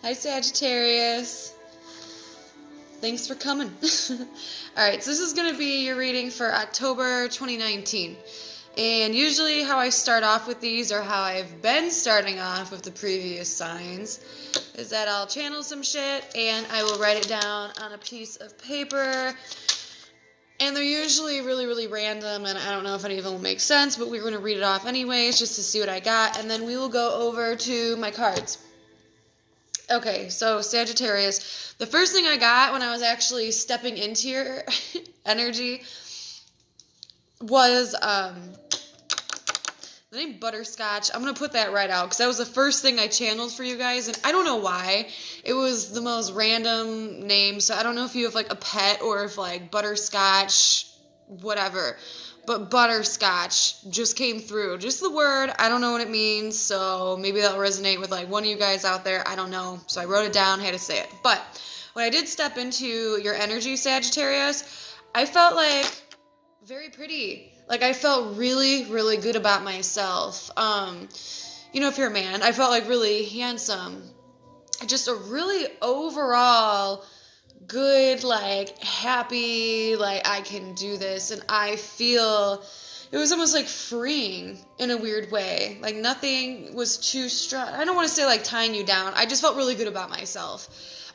Hi, Sagittarius. Thanks for coming. Alright, so this is going to be your reading for October 2019. And usually how I start off with these, or how I've been starting off with the previous signs, is that I'll channel some shit and I will write it down on a piece of paper. And they're usually really, really random, and I don't know if any of them will make sense, but we're going to read it off anyways just to see what I got, and then we will go over to my cards. Okay, so Sagittarius, the first thing I got when I was actually stepping into your energy was the name Butterscotch. I'm going to put that right out because that was the first thing I channeled for you guys, and I don't know why. It was the most random name, so I don't know if you have like a pet or if like Butterscotch, whatever. But Butterscotch just came through. Just the word. I don't know what it means, so maybe that'll resonate with like one of you guys out there. I don't know. So I wrote it down, had to say it. But when I did step into your energy, Sagittarius, I felt like very pretty. Like I felt really, really good about myself. You know, if you're a man, I felt like really handsome. Just a really overall good, like happy, like I can do this, and I feel it was almost like freeing in a weird way. Like nothing was too strong. I don't want to say like tying you down. I just felt really good about myself,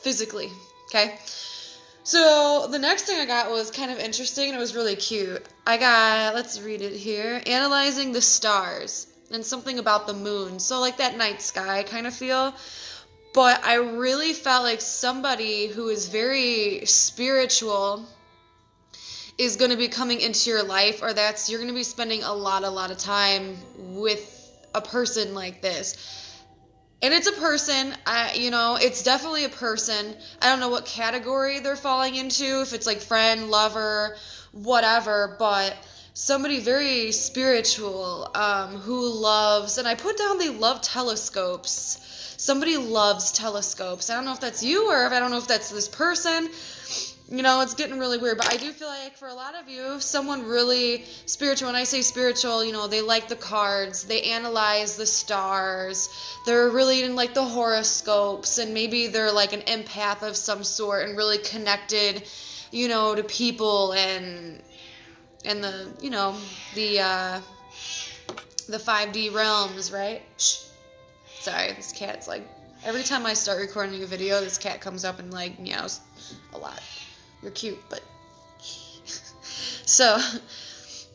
physically. Okay. So the next thing I got was kind of interesting, and it was really cute. I got, let's read it here, analyzing the stars and something about the moon. So like that night sky kind of feel. But I really felt like somebody who is very spiritual is going to be coming into your life, or you're going to be spending a lot of time with a person like this. And it's a person, it's definitely a person. I don't know what category they're falling into, if it's like friend, lover, whatever, but somebody very spiritual who loves, and I put down they love telescopes. Somebody loves telescopes. I don't know if that's you, or I don't know if that's this person. You know, it's getting really weird, but I do feel like for a lot of you, someone really spiritual, when I say spiritual, you know, they like the cards, they analyze the stars, they're really in like the horoscopes, and maybe they're like an empath of some sort and really connected, you know, to people and the, you know, the 5D realms, right? Shh. Sorry, this cat's like, every time I start recording a video, this cat comes up and like meows a lot. You're cute, but so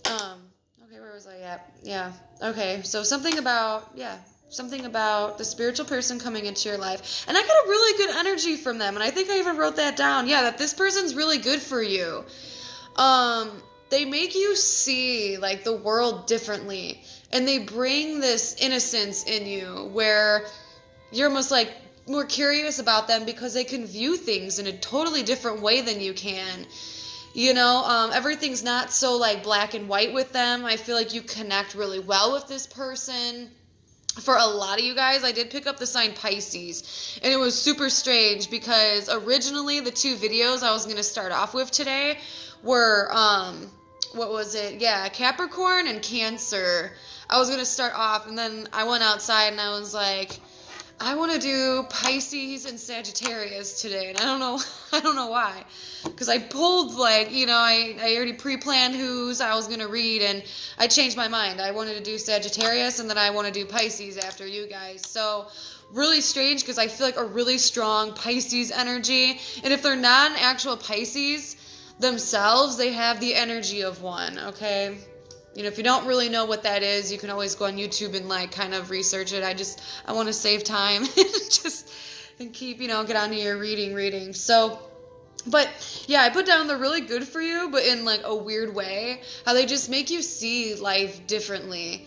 okay, where was I at? Yeah. Okay. So something about the spiritual person coming into your life. And I got a really good energy from them, and I think I even wrote that down. Yeah, that this person's really good for you. They make you see like the world differently, and they bring this innocence in you where you're almost like more curious about them because they can view things in a totally different way than you can. You know, everything's not so like black and white with them. I feel like you connect really well with this person. For a lot of you guys, I did pick up the sign Pisces, and it was super strange because originally the two videos I was going to start off with today were, what was it? Yeah, Capricorn and Cancer. I was going to start off, and then I went outside and I was like, I want to do Pisces and Sagittarius today, and I don't know why, because I pulled like, you know, I already pre-planned whose I was going to read, and I changed my mind. I wanted to do Sagittarius, and then I want to do Pisces after you guys. So really strange, because I feel like a really strong Pisces energy, and if they're not an actual Pisces themselves, they have the energy of one, okay? You know, if you don't really know what that is, you can always go on YouTube and like kind of research it. I want to save time and keep, you know, get on to your reading. So, but yeah, I put down they're really good for you, but in like a weird way, how they just make you see life differently.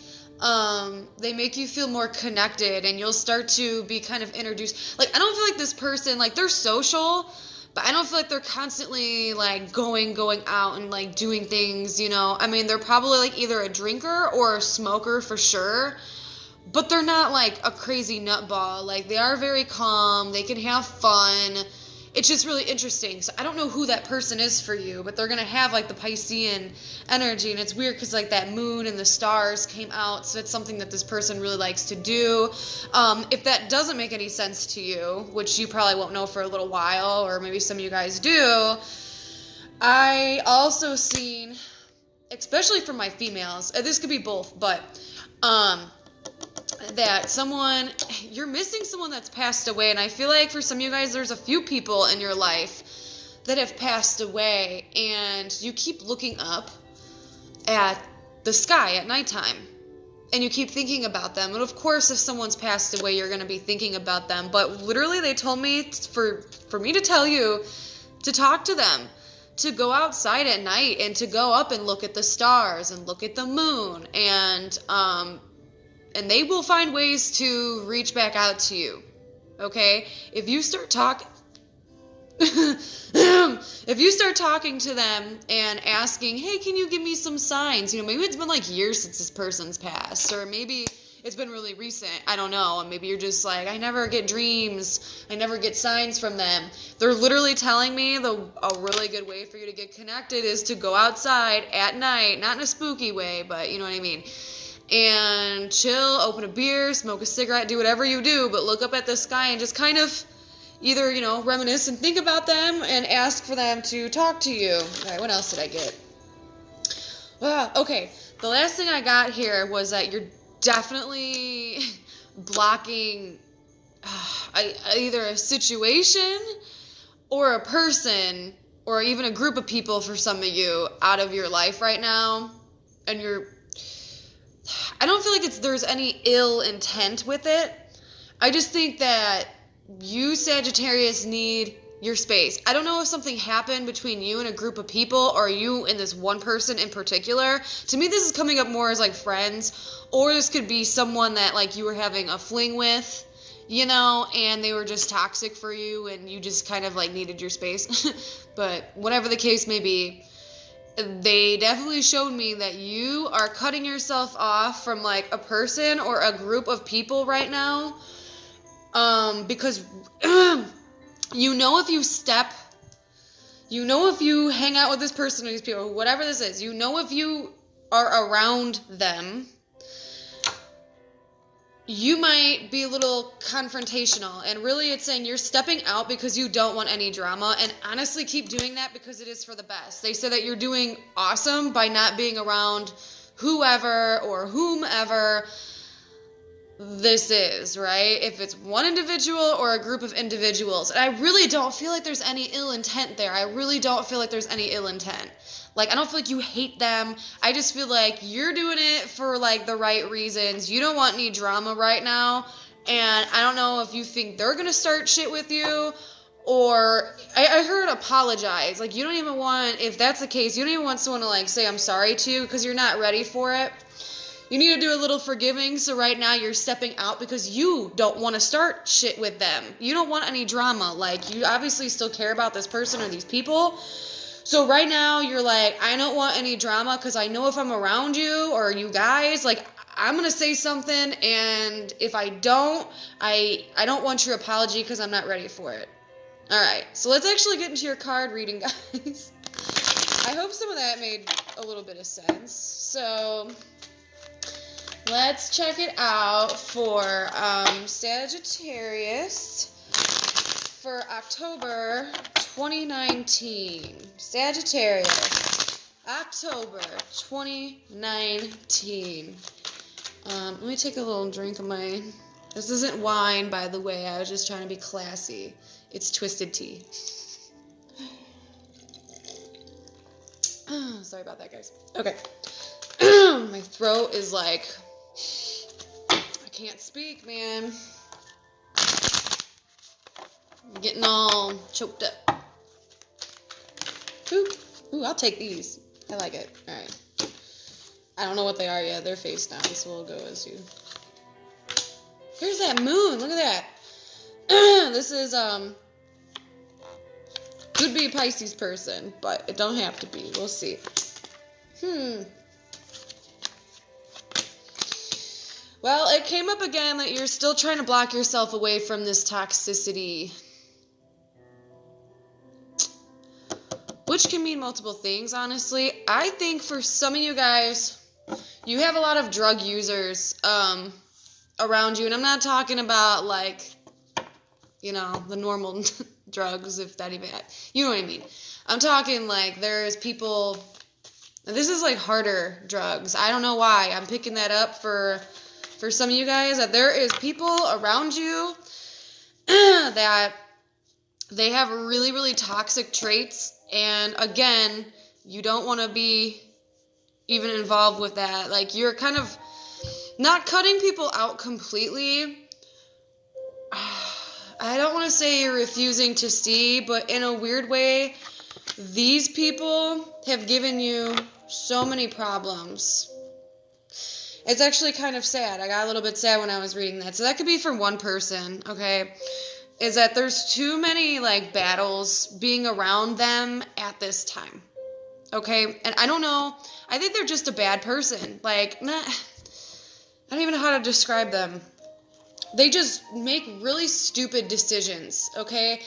They make you feel more connected, and you'll start to be kind of introduced. Like, I don't feel like this person, like they're social, but I don't feel like they're constantly like going out and like doing things, you know. I mean, they're probably like either a drinker or a smoker for sure, but they're not like a crazy nutball. Like, they are very calm, they can have fun, it's just really interesting. So I don't know who that person is for you, but they're going to have like the Piscean energy. And it's weird because like that moon and the stars came out. So it's something that this person really likes to do. If that doesn't make any sense to you, which you probably won't know for a little while, or maybe some of you guys do, I also seen, especially for my females, this could be both, but that you're missing someone that's passed away. And I feel like for some of you guys, there's a few people in your life that have passed away, and you keep looking up at the sky at nighttime and you keep thinking about them. And of course, if someone's passed away, you're going to be thinking about them. But literally, they told me for me to tell you to talk to them, to go outside at night and to go up and look at the stars and look at the moon, and they will find ways to reach back out to you. Okay? If you start talking to them and asking, hey, can you give me some signs? Maybe it's been like years since this person's passed, or maybe it's been really recent. I don't know. And maybe you're just like, I never get dreams. I never get signs from them. They're literally telling me a really good way for you to get connected is to go outside at night, not in a spooky way, but you know what I mean, and chill, open a beer, smoke a cigarette, do whatever you do, but look up at the sky and just kind of either, reminisce and think about them and ask for them to talk to you. All right, what else did I get? Okay, the last thing I got here was that you're definitely blocking either a situation or a person or even a group of people for some of you out of your life right now. And I don't feel like there's any ill intent with it. I just think that you, Sagittarius, need your space. I don't know if something happened between you and a group of people or you and this one person in particular. To me, this is coming up more as like friends, or this could be someone that like you were having a fling with, and they were just toxic for you and you just kind of like needed your space. But whatever the case may be, they definitely showed me that you are cutting yourself off from like a person or a group of people right now, because if you hang out with this person or these people, whatever this is, if you are around them, you might be a little confrontational. And really it's saying you're stepping out because you don't want any drama. And honestly, keep doing that because it is for the best. They say that you're doing awesome by not being around whoever or whomever this is, right? If it's one individual or a group of individuals. And I really don't feel like there's any ill intent there. I really don't feel like there's any ill intent. Like, I don't feel like you hate them. I just feel like you're doing it for, like, the right reasons. You don't want any drama right now. And I don't know if you think they're going to start shit with you. Or, I heard apologize. Like, you don't even want, if that's the case, you don't even want someone to, like, say I'm sorry to you because you're not ready for it. You need to do a little forgiving. So right now you're stepping out because you don't want to start shit with them. You don't want any drama. Like, you obviously still care about this person or these people. So right now you're like, I don't want any drama because I know if I'm around you or you guys, like, I'm going to say something. And if I don't, I don't want your apology because I'm not ready for it. All right. So let's actually get into your card reading, guys. I hope some of that made a little bit of sense. So let's check it out for Sagittarius for October 2019. Sagittarius, October 2019. Let me take a little drink of my... This isn't wine, by the way. I was just trying to be classy. It's twisted tea. Sorry about that, guys. Okay. My throat is like... I can't speak, man. I'm getting all choked up. Ooh, I'll take these. I like it. All right. I don't know what they are yet. They're face down, so we'll go as you. Here's that moon. Look at that. This is, could be a Pisces person, but it don't have to be. We'll see. Well, it came up again that you're still trying to block yourself away from this toxicity. which can mean multiple things, honestly. I think for some of you guys, you have a lot of drug users around you, and I'm not talking about, like, you know, the normal drugs, if that even, you know what I mean. I'm talking, like, there's people, this is, like, harder drugs. I don't know why. I'm picking that up for some of you guys, that there is people around you that they have really, really toxic traits, and again, you don't want to be even involved with that. Like, you're kind of not cutting people out completely. I don't want to say you're refusing to see, but in a weird way, these people have given you so many problems. It's actually kind of sad. I got a little bit sad when I was reading that. So that could be for one person, okay? Is that there's too many, like, battles being around them at this time, okay? And I don't know. I think they're just a bad person. Like, I don't even know how to describe them. They just make really stupid decisions, okay?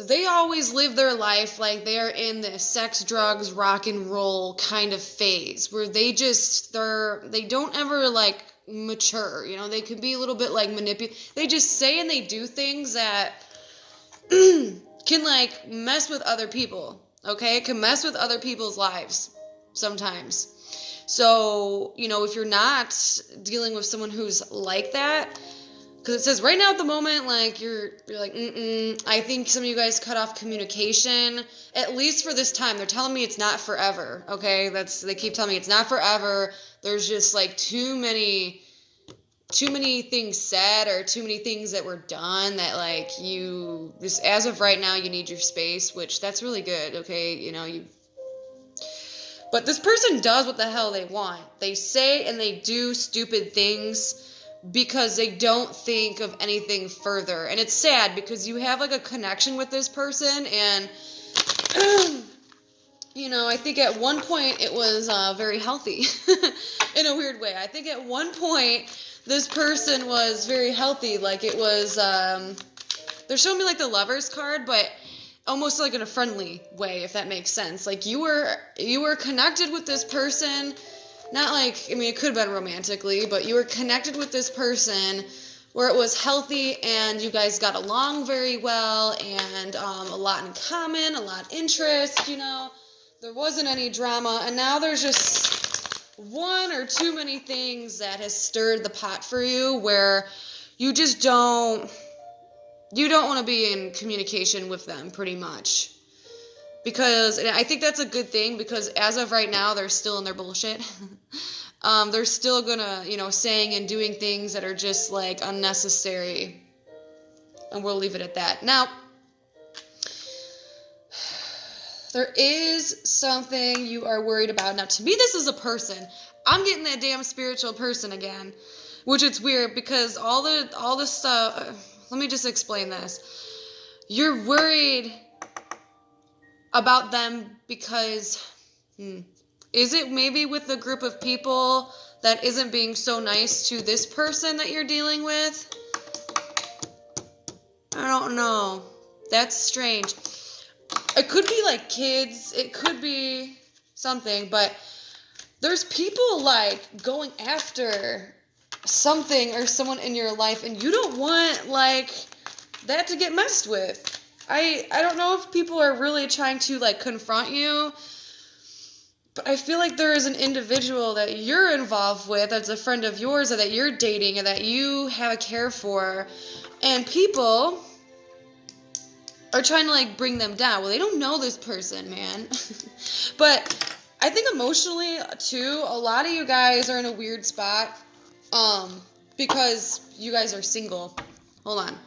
They always live their life like they're in this sex, drugs, rock and roll kind of phase where they don't ever, like, mature, you know? They could be a little bit, like, they just say and they do things that can, like, mess with other people, okay? It can mess with other people's lives sometimes. So, you know, if you're not dealing with someone who's like that, because it says right now at the moment, like, you're like, I think some of you guys cut off communication, at least for this time. They're telling me it's not forever, okay? They keep telling me it's not forever. There's just, like, too many things said or too many things that were done that, like, you, just as of right now, you need your space, which that's really good, okay? You know, but this person does what the hell they want. They say and they do stupid things because they don't think of anything further. And it's sad because you have, like, a connection with this person, and you know, I think at one point it was very healthy in a weird way. I think at one point this person was very healthy. Like, it was, they're showing me, like, the Lovers card, but almost like in a friendly way, if that makes sense. Like, you were connected with this person, not like, I mean, it could have been romantically, but you were connected with this person where it was healthy and you guys got along very well, and a lot in common, a lot of interest, you know. There wasn't any drama, and now there's just one or too many things that has stirred the pot for you where you just don't want to be in communication with them, pretty much. Because, and I think that's a good thing, because as of right now, they're still in their bullshit. They're still gonna, you know, saying and doing things that are just, like, unnecessary. And we'll leave it at that. Now, there is something you are worried about. Now, to me, this is a person. I'm getting that damn spiritual person again. Which it's weird, because all the stuff, let me just explain this. You're worried about them because, is it maybe with a group of people that isn't being so nice to this person that you're dealing with? I don't know. That's strange. It could be, like, kids. It could be something, but there's people, like, going after something or someone in your life, and you don't want, like, that to get messed with. I don't know if people are really trying to, like, confront you, but I feel like there is an individual that you're involved with that's a friend of yours, or that you're dating, and that you have a care for, and people are trying to, like, bring them down. Well, they don't know this person, man. But I think emotionally, too, a lot of you guys are in a weird spot, because you guys are single. Hold on.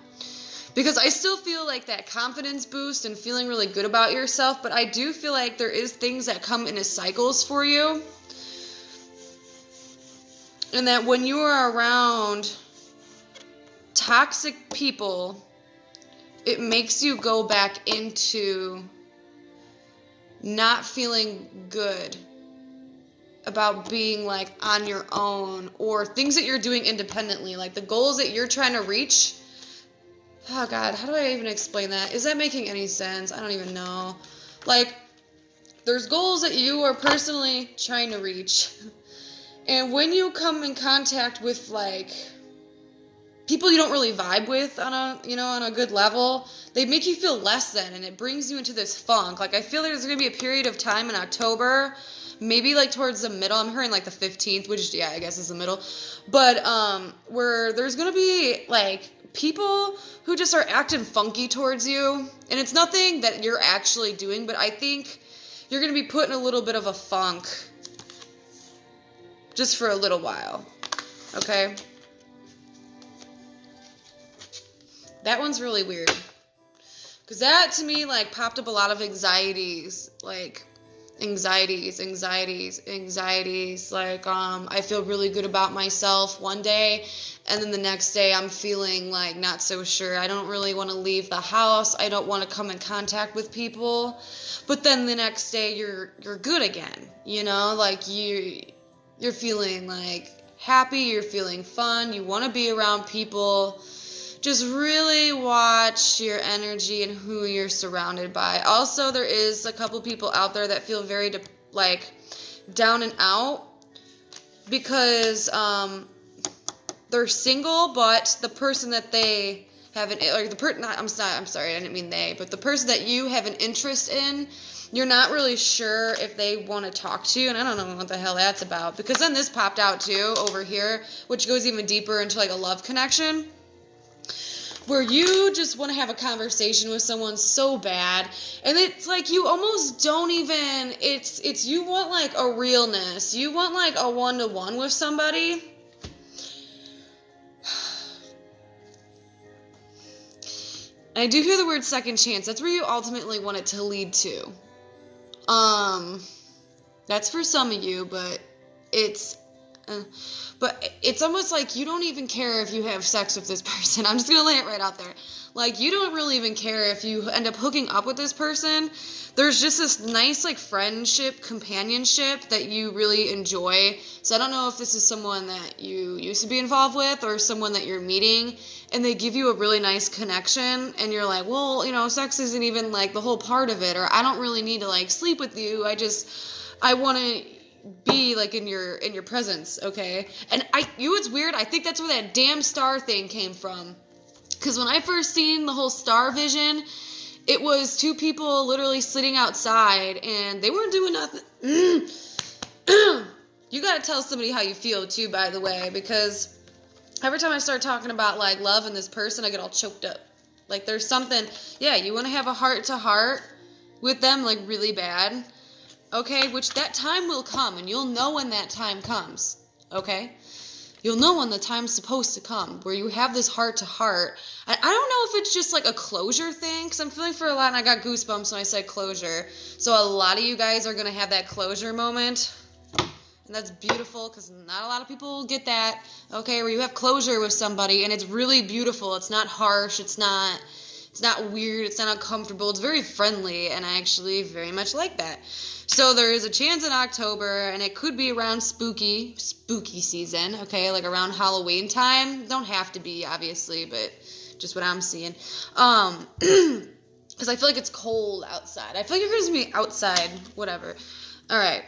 Because I still feel like that confidence boost and feeling really good about yourself, but I do feel like there is things that come in as cycles for you. And that when you are around toxic people, it makes you go back into not feeling good about being, like, on your own, or things that you're doing independently, like the goals that you're trying to reach. Oh God, how do I even explain that? Is that making any sense? I don't even know. Like, there's goals that you are personally trying to reach. And when you come in contact with, like, people you don't really vibe with on a good level, they make you feel less than, and it brings you into this funk. Like, I feel there's going to be a period of time in October, maybe, like, towards the middle. I'm hearing, like, the 15th, which, yeah, I guess is the middle. But, where there's going to be, like, people who just are acting funky towards you. And it's nothing that you're actually doing, but I think you're going to be put in a little bit of a funk just for a little while. Okay? That one's really weird. Because that, to me, like, popped up a lot of anxieties. Like, anxieties. Like, I feel really good about myself one day, and then the next day I'm feeling, like, not so sure. I don't really want to leave the house. I don't want to come in contact with people. But then the next day you're good again. You know? Like, you're feeling, like, happy. You're feeling fun. You want to be around people. Just really watch your energy and who you're surrounded by. Also, there is a couple people out there that feel very, down and out because they're single, but the person that they have I'm sorry, I didn't mean they, but the person that you have an interest in, you're not really sure if they want to talk to you, and I don't know what the hell that's about. Because then this popped out too over here, which goes even deeper into, like, a love connection, where you just want to have a conversation with someone so bad, and it's like you almost don't even, it's you want, like, a realness. You want, like, a one-to-one with somebody. And I do hear the word second chance. That's where you ultimately want it to lead to. That's for some of you, but it's almost like you don't even care if you have sex with this person. I'm just going to lay it right out there. Like, you don't really even care if you end up hooking up with this person. There's just this nice, like, friendship, companionship that you really enjoy. So I don't know if this is someone that you used to be involved with or someone that you're meeting, and they give you a really nice connection, and you're like, well, sex isn't even, like, the whole part of it, or I don't really need to, like, sleep with you. I want to be, like, in your presence, okay? And it's weird, I think that's where that damn star thing came from. Because when I first seen the whole star vision, it was two people literally sitting outside, and they weren't doing nothing. You gotta tell somebody how you feel, too, by the way, because every time I start talking about, like, love and this person, I get all choked up. Like, there's something, yeah, you want to have a heart-to-heart with them, like, really bad. Okay, which that time will come, and you'll know when that time comes, okay? You'll know when the time's supposed to come, where you have this heart-to-heart. I don't know if it's just, like, a closure thing, because I'm feeling for a lot, and I got goosebumps when I said closure. So a lot of you guys are going to have that closure moment, and that's beautiful, because not a lot of people get that, okay, where you have closure with somebody, and it's really beautiful. It's not harsh, it's not weird, it's not uncomfortable, it's very friendly, and I actually very much like that. So there is a chance in October, and it could be around spooky season, okay, like around Halloween time. Don't have to be, obviously, but just what I'm seeing. Because I feel like it's cold outside. I feel like you're going to be outside, whatever. All right.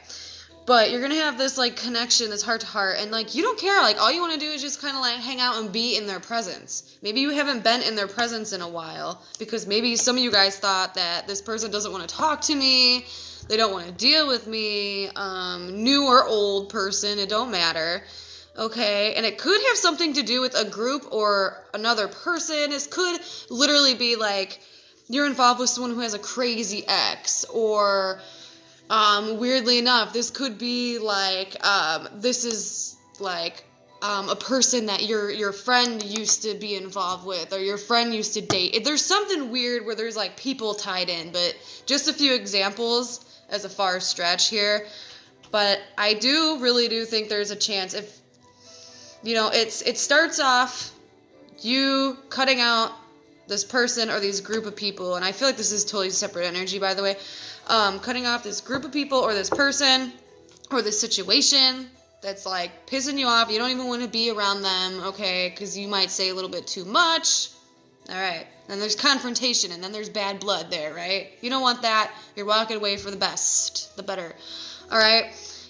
But you're going to have this, like, connection, this heart-to-heart, and, like, you don't care. Like, all you want to do is just kind of, like, hang out and be in their presence. Maybe you haven't been in their presence in a while, because maybe some of you guys thought that this person doesn't want to talk to me, they don't want to deal with me, new or old person, it don't matter, okay? And it could have something to do with a group or another person. This could literally be, like, you're involved with someone who has a crazy ex, or... weirdly enough, this could be like, this is like, a person that your friend used to be involved with, or your friend used to date. There's something weird where there's, like, people tied in, but just a few examples as a far stretch here. But I really do think there's a chance if, it starts off you cutting out this person or these group of people, and I feel like this is totally separate energy, by the way. Cutting off this group of people or this person or this situation that's, like, pissing you off. You don't even want to be around them, okay, because you might say a little bit too much, All right. Then there's confrontation, and then there's bad blood there, right? You don't want that. You're walking away for the best, the better. All right.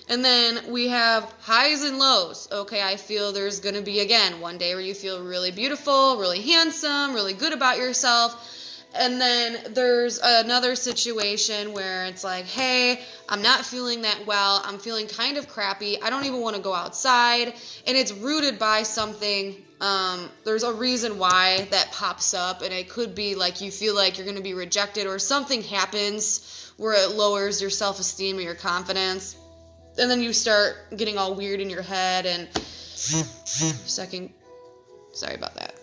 And then we have highs and lows. Okay, I feel there's going to be, again, one day where you feel really beautiful, really handsome, really good about yourself. And then there's another situation where it's like, hey, I'm not feeling that well. I'm feeling kind of crappy. I don't even want to go outside. And it's rooted by something. There's a reason why that pops up. And it could be like you feel like you're going to be rejected or something happens where it lowers your self-esteem or your confidence. And then you start getting all weird in your head and sorry about that.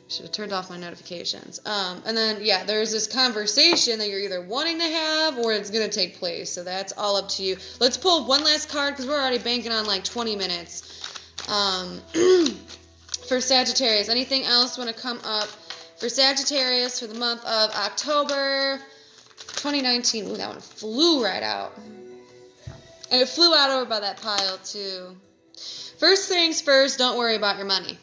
Should have turned off my notifications. And then, yeah, there's this conversation that you're either wanting to have or it's going to take place. So that's all up to you. Let's pull one last card because we're already banking on like 20 minutes. For Sagittarius, anything else want to come up for Sagittarius for the month of October 2019? Ooh, that one flew right out. And it flew out over by that pile, too. First things first, don't worry about your money.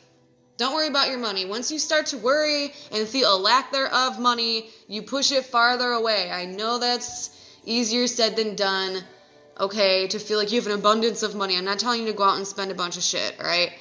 Don't worry about your money. Once you start to worry and feel a lack thereof money, you push it farther away. I know that's easier said than done, okay, to feel like you have an abundance of money. I'm not telling you to go out and spend a bunch of shit, all right?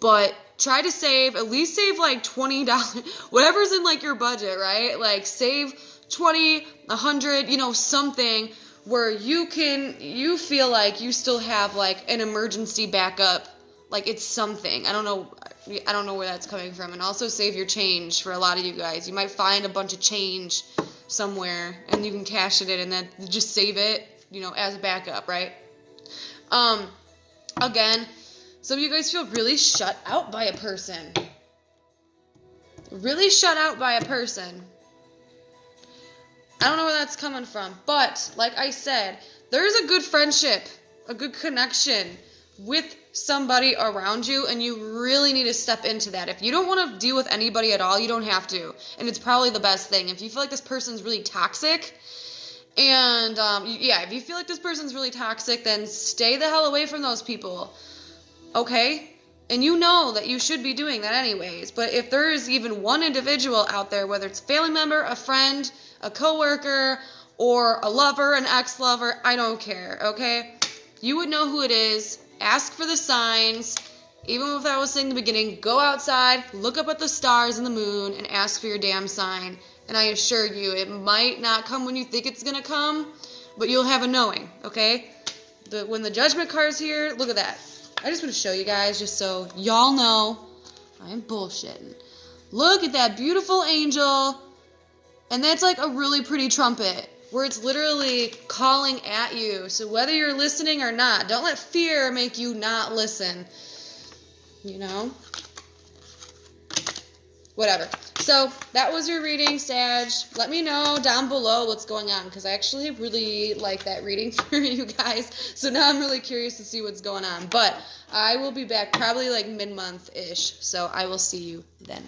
But try to save, at least save like $20, whatever's in like your budget, right? Like save 20, 100, you know, something where you feel like you still have like an emergency backup. Like it's something. I don't know where that's coming from. And also save your change for a lot of you guys. You might find a bunch of change somewhere and you can cash it in and then just save it, you know, as a backup, right? Again, some of you guys feel really shut out by a person. Really shut out by a person. I don't know where that's coming from. But, like I said, there's a good friendship, a good connection with somebody around you, and you really need to step into that. If you don't want to deal with anybody at all, you don't have to. And it's probably the best thing. If you feel like this person's really toxic, and if you feel like this person's really toxic, then stay the hell away from those people. Okay? And you know that you should be doing that anyways. But if there is even one individual out there, whether it's a family member, a friend, a coworker, or a lover, an ex-lover, I don't care, okay? You would know who it is. Ask for the signs. Even if I was saying in the beginning, go outside, look up at the stars and the moon, and ask for your damn sign. And I assure you, it might not come when you think it's going to come, but you'll have a knowing, okay? When the judgment card's here, look at that. I just want to show you guys just so y'all know I am bullshitting. Look at that beautiful angel. And that's like a really pretty trumpet where it's literally calling at you. So whether you're listening or not, don't let fear make you not listen. You know? Whatever. So that was your reading, Sag. Let me know down below what's going on because I actually really like that reading for you guys. So now I'm really curious to see what's going on. But I will be back probably like mid-month-ish. So I will see you then.